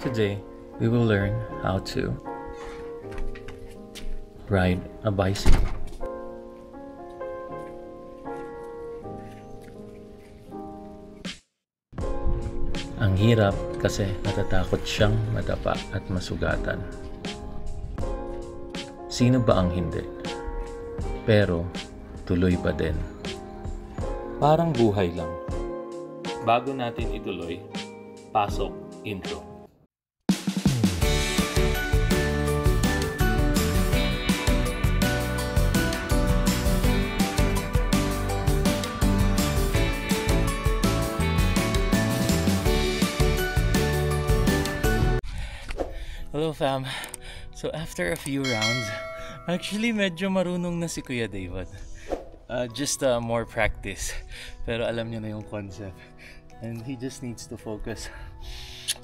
Today, we will learn how to ride a bicycle. Ang hirap kasi natatakot siyang madapa at masugatan. Sino ba ang hindi? Pero tuloy pa din. Parang buhay lang. Bago natin ituloy, pasok intro. Hello fam. So after a few rounds, actually medyo marunong na si Kuya David. Just more practice. Pero alam niya na yung concept. And he just needs to focus.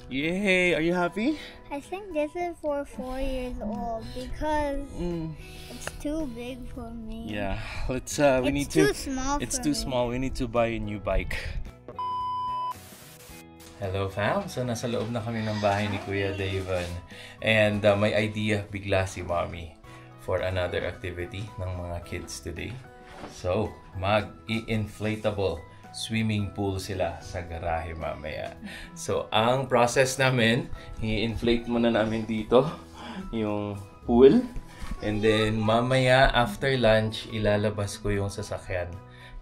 Yay! Are you happy? I think this is for 4 years old because it's too big for me. Yeah. Let's It's too small. It's too small. We need to buy a new bike. Hello fam! So nasa loob na kami ng bahay ni Kuya David. And may idea bigla si Mommy for another activity ng mga kids today. So, mag-i-inflatable swimming pool sila sa garahe mamaya. So, ang process namin, i-inflate muna namin dito yung pool. And then, mamaya after lunch, ilalabas ko yung sasakyan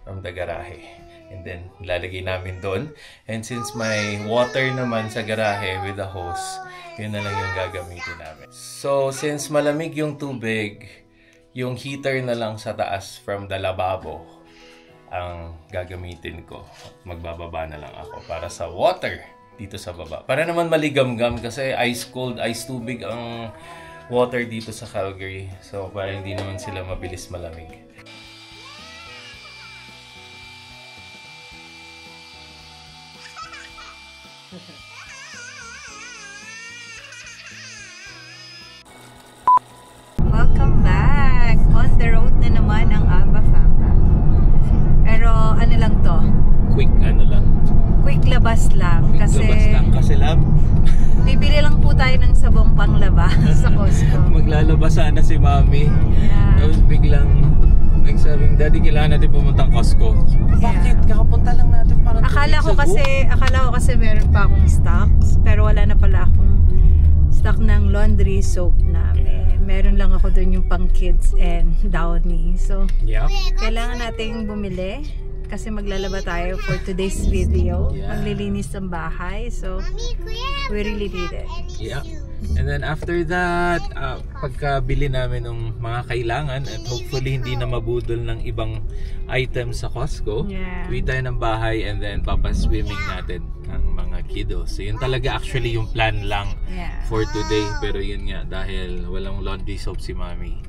from the garahe. And then, ilalagay namin doon. And since may water naman sa garahe with the hose, yun na lang yung gagamitin namin. So, since malamig yung tubig, yung heater na lang sa taas from the lababo ang gagamitin ko. Magbababa na lang ako para sa water dito sa baba. Para naman maligamgam kasi ice cold, ice tubig ang water dito sa Calgary. So, para hindi naman sila mabilis malamig. Welcome back! On the road na naman ang Alba Famba. Pero ano lang to? Quick ano lang. Quick labas lang. Quick kasi labas lang kasi lab. Bibili lang po tayo ng sabong panglaba sa Costco. Maglalaba sana si Mommy. Yeah. Tapos biglang nagsabing, Daddy, kailangan natin pumuntang Costco. Bakit? Kakapunta lang natin para 2 Akala weeks ko ago. kasi meron pa akong stocks. Pero wala na pala akong stock ng laundry soap namin. Meron lang ako doon yung pang kids and downy. So, Yeah. kailangan nating bumili kasi maglalaba tayo for today's video. Yeah. Maglilinis ng bahay. So, we really need it. Yeah. And then after that, pagkabili namin ng mga kailangan at hopefully hindi na mabudol ng ibang items sa Costco, Yeah. uwi tayo ng bahay and then papaswimming natin ang mga kiddos. So yun talaga actually yung plan lang Yeah. for today. Pero yun nga, dahil walang laundry soap si Mommy,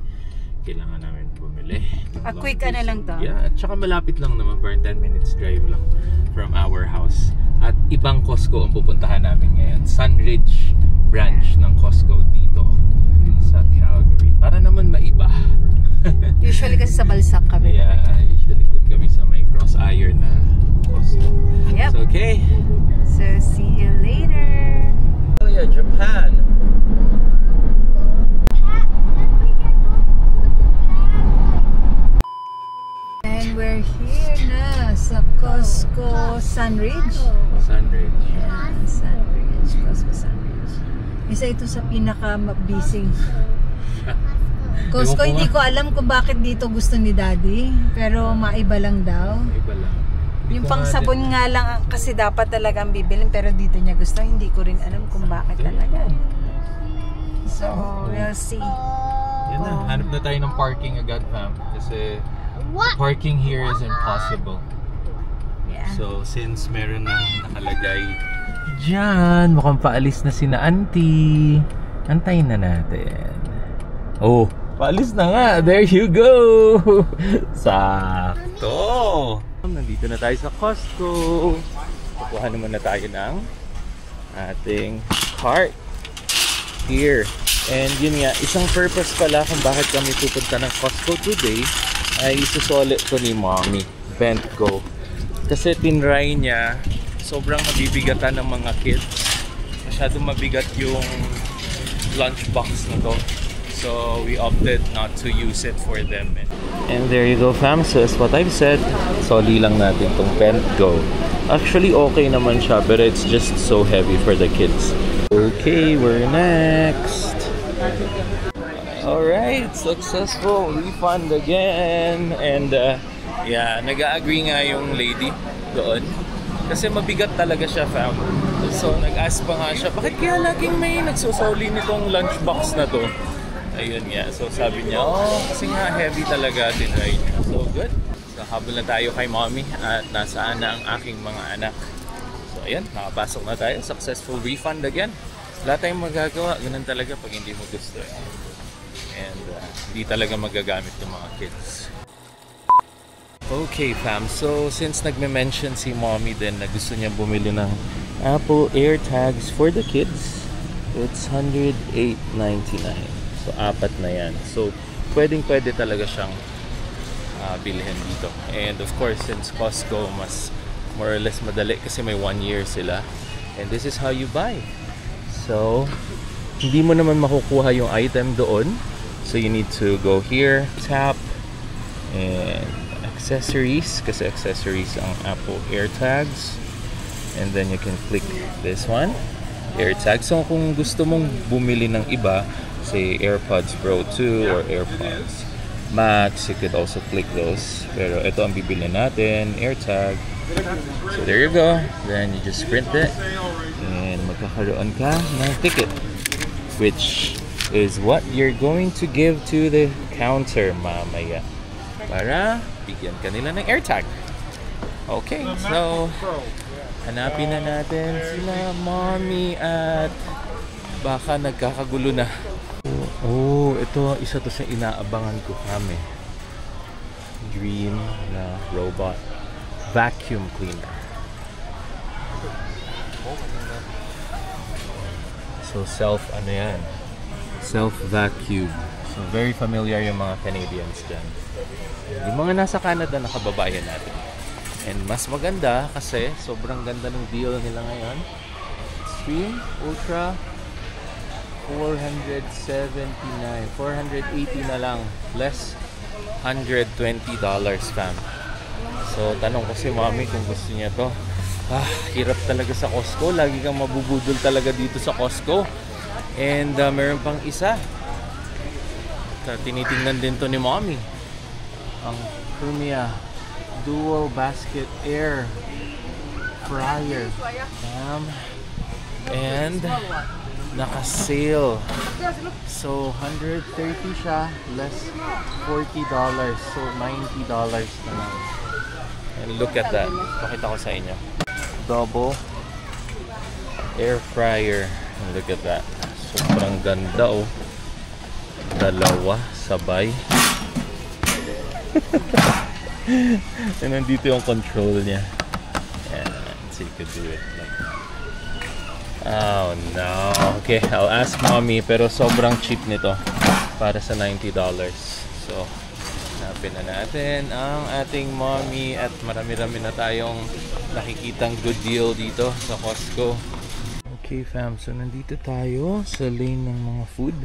kailangan namin bumili. A Laundry quick ano lang soap. to? Yeah, at saka malapit lang naman, parang 10 minutes drive lang from our house. At ibang Costco ang pupuntahan namin ngayon. Sunridge branch ng Costco dito sa Calgary. Para naman maiba. Usually kasi sa Balsac kami. Yeah, usually dun kami sa may cross iron na Costco. Yep. So, okay. So, see you later. Oh yeah, Japan. And we're here na sa Costco Sunridge. Sunridge. Yan, Sunridge. Costco Sunridge. Isa ito sa pinaka-busy. Costco, hindi ko alam kung bakit dito gusto ni Daddy. Pero maiba lang daw. Iba lang. Yung pang sabon nga lang kasi dapat talagang bibilin. Pero dito niya gusto. Hindi ko rin alam kung bakit talaga. So, we'll see. Yan na, hanap na tayo ng parking agad, fam. Kasi parking here is impossible. Yeah. So, since meron nang nakalagay dyan, mukhang paalis na sina auntie. Antayin na natin. Oh, paalis na nga. There you go. Sakto. Nandito na tayo sa Costco. Kukuha naman na tayo ng ating cart here. And yun nga, isang purpose pala kung bakit kami pupunta ng Costco today ay isusulit ko ni Mommy. Bentgo. Kasi tinry niya, sobrang mabibigatan ng mga kids. masyadong mabigat yung lunchbox na to. So we opted not to use it for them. And there you go, fam. So as what I've said, soli lang natin tong PentGo. Actually okay naman siya, but it's just so heavy for the kids. Okay, we're next. Alright, successful refund again. And yeah, nag-agree nga yung lady doon. Kasi mabigat talaga siya, fam. So nag-ask pa nga siya, bakit kaya laging may nagsusoli nitong lunchbox na to? Ayun nga. So sabi niya, oh, kasi nga heavy talaga tinry niya. So good. So habol na tayo kay mommy at nasaan na ang aking mga anak. So ayan, nakapasok na tayo. Successful refund again. Wala tayong magagawa. Ganun talaga pag hindi mo gusto. And hindi talaga magagamit ng mga kids. Okay, fam. So since nagme-mention si mommy din na gusto niya bumili ng Apple AirTags for the kids, it's $108.99. So, 4 na yan. So, pwede talaga siyang bilhin dito. And of course, since Costco, mas more or less madali kasi may 1 year sila. And this is how you buy. So, hindi mo naman makukuha yung item doon. So, you need to go here, tap, and accessories. Kasi accessories ang Apple AirTags. And then you can click this one, AirTags. So, kung gusto mong bumili ng iba, say AirPods Pro 2 or AirPods Max, you could also click those. Pero ito ang bibili natin, AirTag. So there you go. Then you just print it and magkakaroon ka ng ticket, which is what you're going to give to the counter mamaya para bigyan ka nila ng AirTag. Okay, so hanapin na natin sila mommy at baka nagkakagulo na. Oh, ito isa to sa inaabangan ko kami. Dream na robot vacuum cleaner. So self vacuum. So very familiar yung mga Canadians dyan. Yung mga nasa Canada na kababayan natin. And mas maganda kasi sobrang ganda ng deal nila ngayon. Extreme, Ultra, $480 na lang, less $120, fam. So tanong ko si mommy kung gusto niya to. Hirap talaga sa Costco, lagi kang mabubudol talaga dito sa Costco. And meron pang isa, tinitingnan din to ni mommy, ang Crumia Dual Basket Air Fryer, and naka-sale. So, $130 siya, less $40. So, $90 na lang. And look at that. Pakita ko sa inyo. Double air fryer. And look at that. Sobrang ganda, oh. Dalawa, sabay. And nandito yung control niya. And so you could do it like that. Oh no. Okay, I'll ask mommy, pero sobrang cheap nito para sa $90. So, hanapin na natin ang ating mommy at marami-rami na tayong nakikitang good deal dito sa Costco. Okay, fam. So, nandito tayo sa lane ng mga food.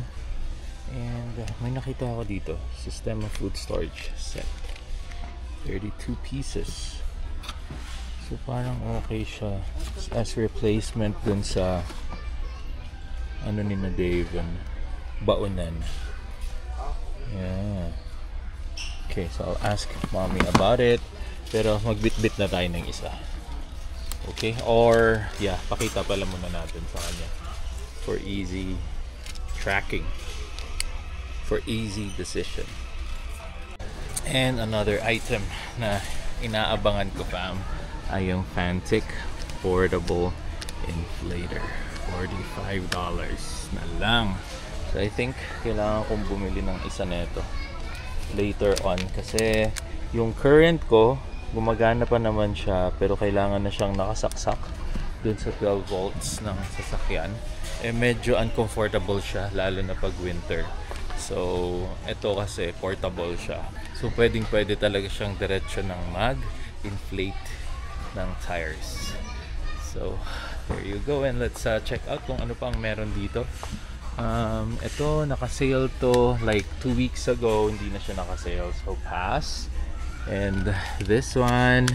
And may nakita ako dito. Sistema Food Storage set. 32 pieces. So parang okay siya as replacement dun sa ano ni na Dave, baonan. Yeah. Okay, so I'll ask mommy about it. Pero magbitbit na tayo ng isa. Okay? Or yeah, pakita pala muna natin sa kanya for easy tracking, for easy decision. And another item na inaabangan ko, fam, ay yung Fantic Portable Inflator. $45 na lang. So I think kailangan kong bumili ng isa nito later on kasi yung current ko gumagana pa naman siya pero kailangan na siyang nakasaksak dun sa 12 volts ng sasakyan. Eh medyo uncomfortable siya lalo na pag winter. So ito kasi portable siya. So pwede talaga siyang diretso ng mag-inflate ng tires. So there you go. And let's check out kung ano pang meron dito. Ito, naka-sale to like 2 weeks ago. Hindi na siya naka-sale, so pass. And this one,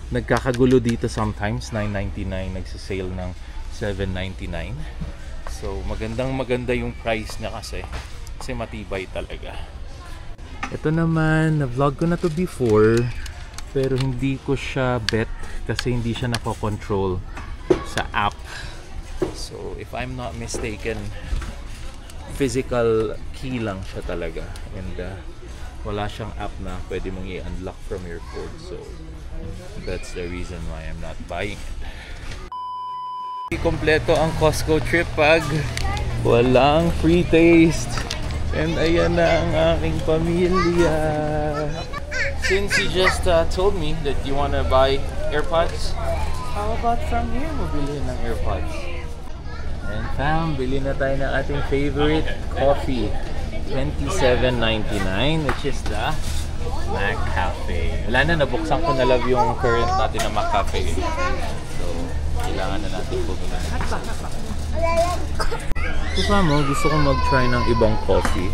nagkakagulo dito sometimes. $9.99, nagsasale ng $7.99. So maganda yung price niya kasi matibay talaga. Ito naman, na-vlog ko na to before, pero hindi ko siya bet kasi hindi siya nako-control sa app. So if I'm not mistaken, physical key lang siya talaga, and wala siyang app na pwede mong i-unlock from your phone. So that's the reason why I'm not buying it. Kompleto ang Costco trip pag walang free taste. And ayan na ang aking pamilya. Since you just told me that you wanna buy AirPods, how about from here mo bilhin ng AirPods? And fam, bili na tayo ng ating favorite coffee. $27.99, which is the McCafe. Wala na, nabuksan ko na love yung current natin na McCafe. So, kailangan na natin bumili. Kasama, gusto ko mag-try ng ibang coffee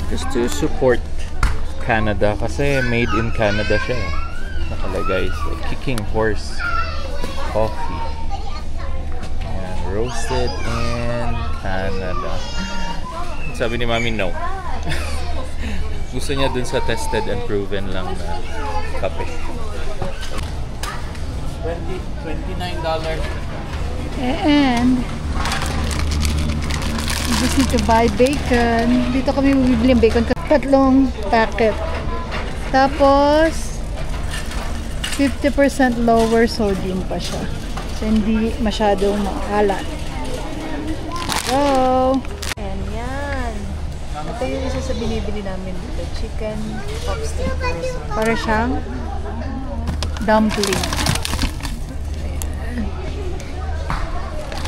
just to support Canada kasi made in Canada siya. Nakalagay sa Kicking Horse Coffee. Ayan, roasted in Canada. Sabi ni Mami, no. Gusto niya dun sa tested and proven lang na kape. $29. And you just need to buy bacon. Dito kami bibili ng bacon. 3 packet. Tapos 50% lower sodium pa siya. So hindi masyadong maalat. So, and yan. Ito yung isa sa binibili namin dito. Chicken popsticks. Para siyang dumpling.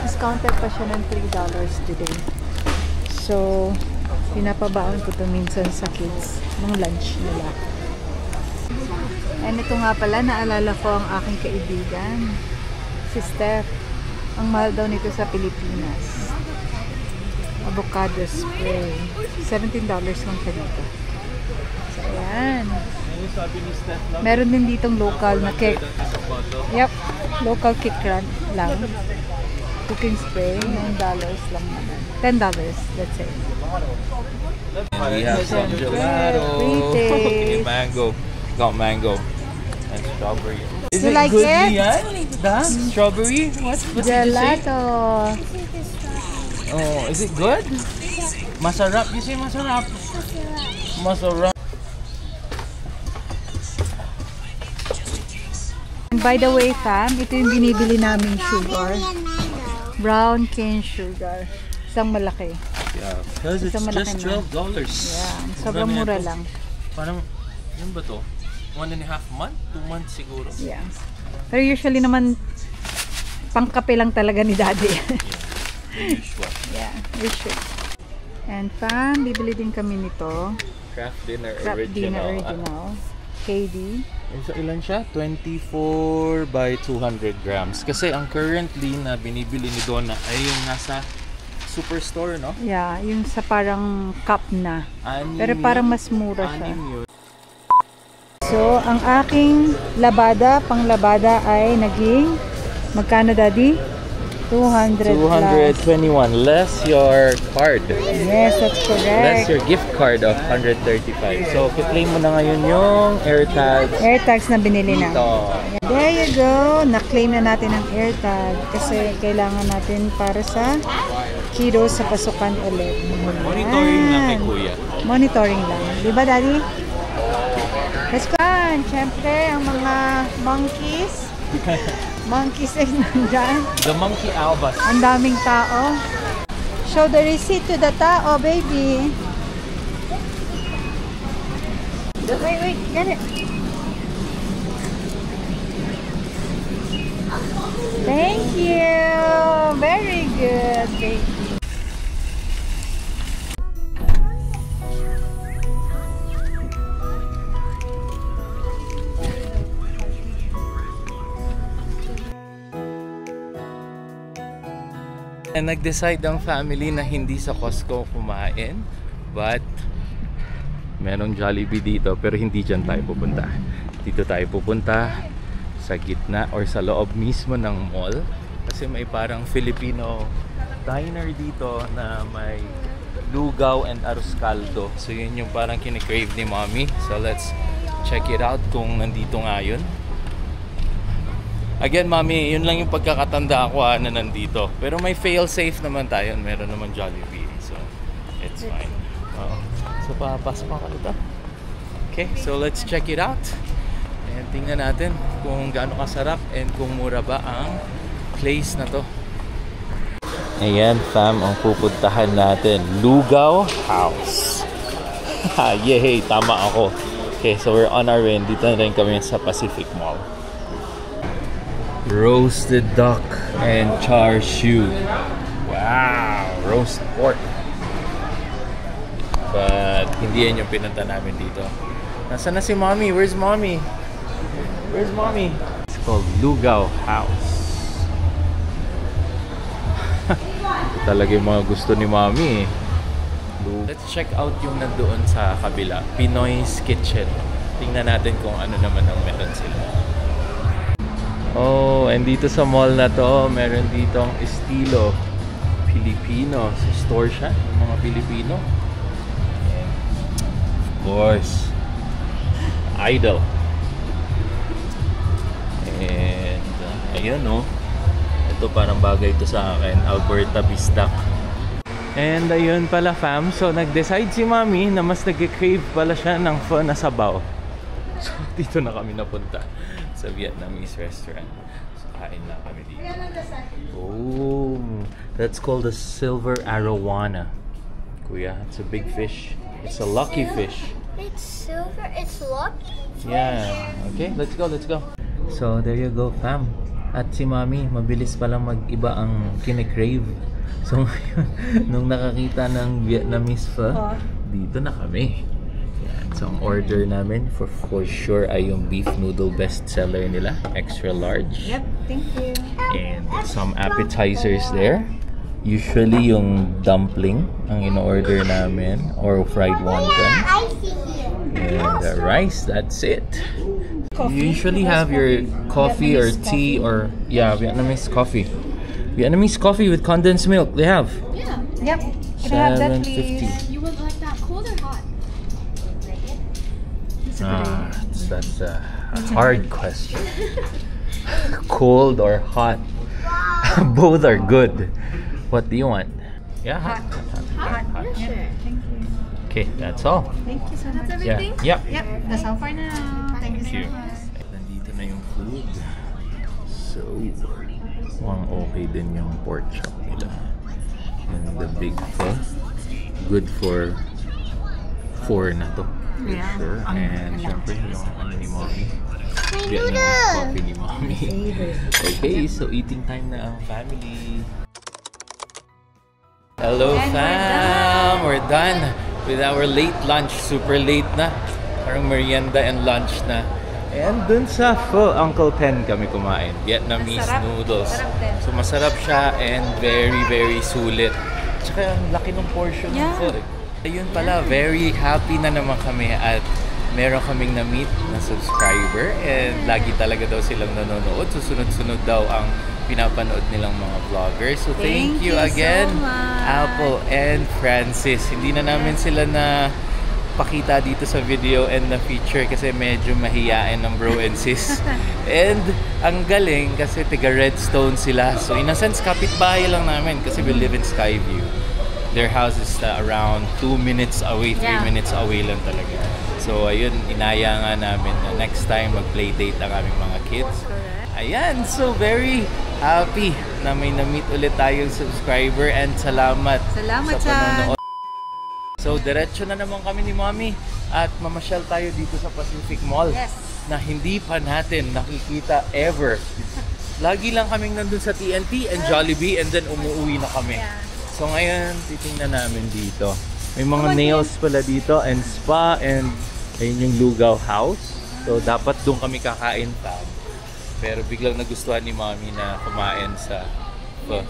Discounted pa siya ng $3 today. So, pinapabaon ko to minsan sa kids ng lunch nila. And ito nga pala, naalala ko ang aking kaibigan, si Steph. Ang mahal daw nito sa Pilipinas. Avocado spray. $17 lang siya dito. So, ayan. Meron din ditong local na cake. Yep, local cake lang. Cooking spray, $9 lang naman. $10, let's say. We have some gelato. Free Mango. Got mango and strawberry. Is You it like good, it? Lian? The strawberry? What's Gelato. Oh, is it good? Masarap. You say masarap. Masarap. And by the way, fam, ito yung binibili naming sugar. Brown cane sugar. Isang malaki. Yeah, because it's malaki just na. $12. Yeah, sobrang mura lang. Parang, yun ba to? 1.5 month? 2 months siguro. Yeah. Pero usually naman, pangkape lang talaga ni Daddy. The usual. Yeah, usual. And fam, bibili din kami nito. Kraft Dinner Kraft Dinner Original. KD. So, ilan siya? 24 by 200 grams. Kasi ang currently na binibili ni Donna ay yung nasa superstore, no? Yeah, yung sa parang cup na. Pero Anim parang yun. mas mura siya. Anim yun. So, ang aking labada, panglabada ay naging magkano, Daddy? 200 plus. 221 less your card. Yes, that's correct. Less your gift card of 135. So, kiklaim mo na ngayon yung AirTags. AirTags na binili na. Dito. There you go. Na-claim na natin ang AirTag kasi kailangan natin para sa kiddos sa pasukan ulit. Monitoring lang kay Kuya. Monitoring lang. Di ba, Daddy? Let's go. Siyempre, ang mga monkeys. Monkeys ay nandyan. The Monkey Albas. Ang daming tao. Show the receipt to the tao, baby. Wait, get it. Thank you. Very good, baby. And nag-decide ang family na hindi sa Costco kumain, but merong Jollibee dito, pero hindi dyan tayo pupunta. Dito tayo pupunta sa gitna or sa loob mismo ng mall, kasi may parang Filipino diner dito na may lugaw and arroz caldo. So yun yung parang kinikrave ni mommy. So let's check it out kung nandito nga yun. Again, mommy, yun lang yung pagkakatanda ko na nandito. Pero may fail-safe naman tayo. Meron naman Jollibee. So, it's fine. So, papasok ka dito. Okay, so let's check it out. And tingnan natin kung gaano kasarap and kung mura ba ang place na to. Ayan, fam, ang pupuntahan natin. Lugaw House. Yay, tama ako. Okay, so we're on our way. Dito na rin kami sa Pacific Mall. Roasted duck and char siu. Wow! Roast pork. But hindi yan yung pinunta namin dito. Nasaan na si mommy? Where's mommy? Where's mommy? It's called Lugaw House. Ito talaga yung mga gusto ni mommy. Let's check out yung nandoon sa kabila. Pinoy's Kitchen. Tingnan natin kung ano naman ang meron sila. Oh, and dito sa mall na to, meron ditong estilo Filipino. So, store siya ng mga Pilipino. Of course, Idol. And ayun, no. Ito parang bagay ito sa akin, Alberta Bistak. And ayun pala, fam. So nag-decide si mommy na mas nag-crave pala siya ng pho na sabaw. So dito na kami napunta sa Vietnamese restaurant. So kain na kami dito. Oh, that's called a silver arowana. Kuya, it's a big fish. It's a lucky fish. It's silver. It's lucky. Yeah. Okay, let's go, let's go. So there you go, fam. At si mommy, mabilis palang mag-iba ang kine-crave. So ngayon, nung nakakita ng Vietnamese pho, dito na kami. Yan. So ang order namin for sure ay yung beef noodle bestseller nila, extra large. Yep, thank you. And some appetizers there. Usually yung dumpling ang in-order namin, or fried wonton. And the rice, that's it. You usually have your coffee or tea or Vietnamese coffee. Vietnamese coffee with condensed milk. They have. Yeah. Yep. Can I have that, please? You would like that cold or hot? That's a hard question. Cold or hot? Both are good. What do you want? Yeah, hot. Hot. Sure. Thank you. Okay, that's all. Thank you so much. That's everything? Yeah. Yep, that's all for now. Thank you so much. Nandito na yung food. So, mukhang okay din yung pork chop nila. And the big pho. Good for 4 na to. For sure. And syempre yung ano ni mommy. Vietnamese coffee ni mommy. Okay, so eating time na ang family. Hello, fam! We're done with our late lunch. Super late na. Parang merienda and lunch na. And dun sa pho, Uncle Pen kami kumain. Vietnamese noodles. So masarap siya and very, very sulit. Tsaka ang laki ng portion ng pho. Ayun pala, very happy na naman kami at meron kaming na-meet na subscriber and lagi talaga daw silang nanonood. Susunod-sunod daw ang pinapanood nilang mga vloggers. So thank you again, so much. Apple and Francis. Hindi na namin sila na pakita dito sa video and na feature kasi medyo mahiyain ng bro and sis. And ang galing kasi tiga Redstone sila. So in a sense, kapitbahay lang namin kasi we live in Skyview. Their house is around 2 minutes away, 3 minutes away lang talaga. So ayun, inaya nga namin na next time mag-playdate ang aming mga kids. Ayan, so very happy na may na-meet ulit tayong subscriber and salamat sa panonood. So diretso na naman kami ni Mommy at mamasyal tayo dito sa Pacific Mall na hindi pa natin nakikita ever. Lagi lang kaming nandun sa TNT and Jollibee and then umuwi na kami. So ngayon, titingnan namin dito. May mga nails pala dito and spa and ayun yung Lugaw House. So dapat doon kami kakain pa. Pero biglang nagustuhan ni Mommy na kumain sa pho.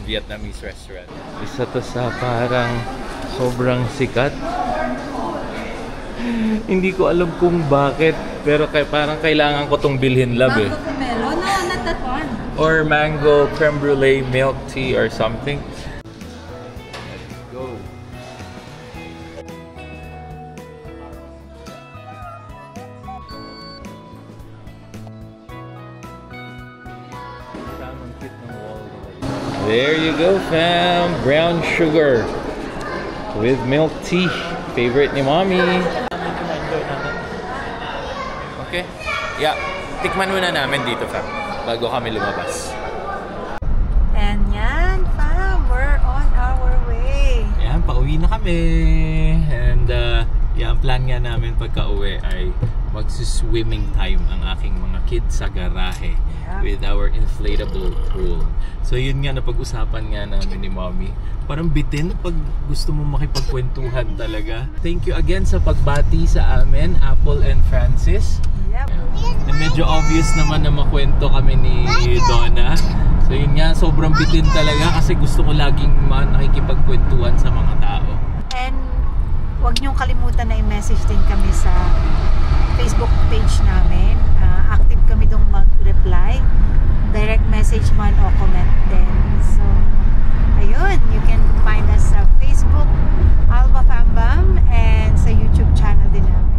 Vietnamese restaurant. Isa to sa parang sobrang sikat. Hindi ko alam kung bakit, pero parang kailangan ko tong bilhin, love eh. Mango pomelo? No, not that one. Or mango creme brulee milk tea or something. Let's go. There you go, fam. Brown sugar with milk tea. Favorite ni Mommy. Okay. Yeah. Tikman muna namin dito, fam. Bago kami lumabas. And yan, fam. We're on our way. Yan, pauwi na kami. And ang plan nga namin pagka-uwi ay magsuswimming time ang aking mga kids sa garahe with our inflatable pool. So yun nga, napag-usapan nga namin ni Mommy. Parang bitin pag gusto mo makipagkwentuhan talaga. Thank you again sa pagbati sa amin, Apple and Francis. Yep. And medyo obvious naman na makwento kami ni Donna. So yun nga, sobrang bitin talaga kasi gusto ko laging nakikipagkwentuhan sa mga tao. And huwag niyong kalimutan na i-message din kami sa Facebook page namin. Active kami dong mag-reply. Direct message man o comment din. So, ayun. You can find us sa Facebook, Alba Fambam, and sa YouTube channel din namin.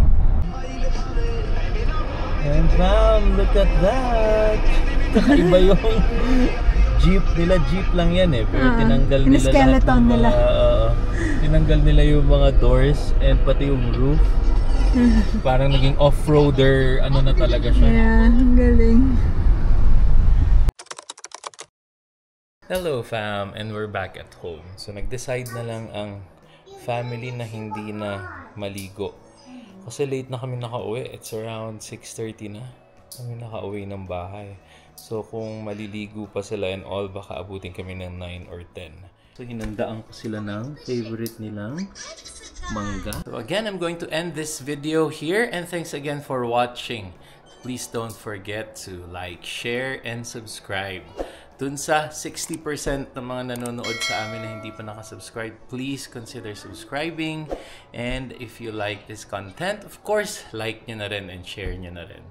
And fam, look at that! Iba yung jeep nila. Jeep lang yan eh. Pero tinanggal nila skeleton nila. Tinanggal nila yung mga doors and pati yung roof. Parang naging off-roader, ano na talaga siya. Yeah, ang galing. Hello fam, and we're back at home. So nag-decide na lang ang family na hindi na maligo. Kasi late na kami nakauwi. It's around 6:30 na kami nakauwi ng bahay. So kung maliligo pa sila and all, baka abutin kami ng 9 or 10. So hinandaan ko sila ng favorite nilang mangga. So again, I'm going to end this video here, and thanks again for watching. Please don't forget to like, share, and subscribe. Dun sa 60% ng mga nanonood sa amin na hindi pa nakasubscribe, please consider subscribing. And if you like this content, of course, like nyo na rin and share nyo na rin.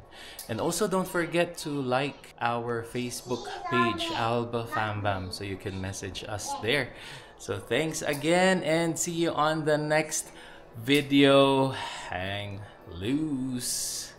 And also don't forget to like our Facebook page, Alba Fambam, so you can message us there. So thanks again, and see you on the next video. Hang loose.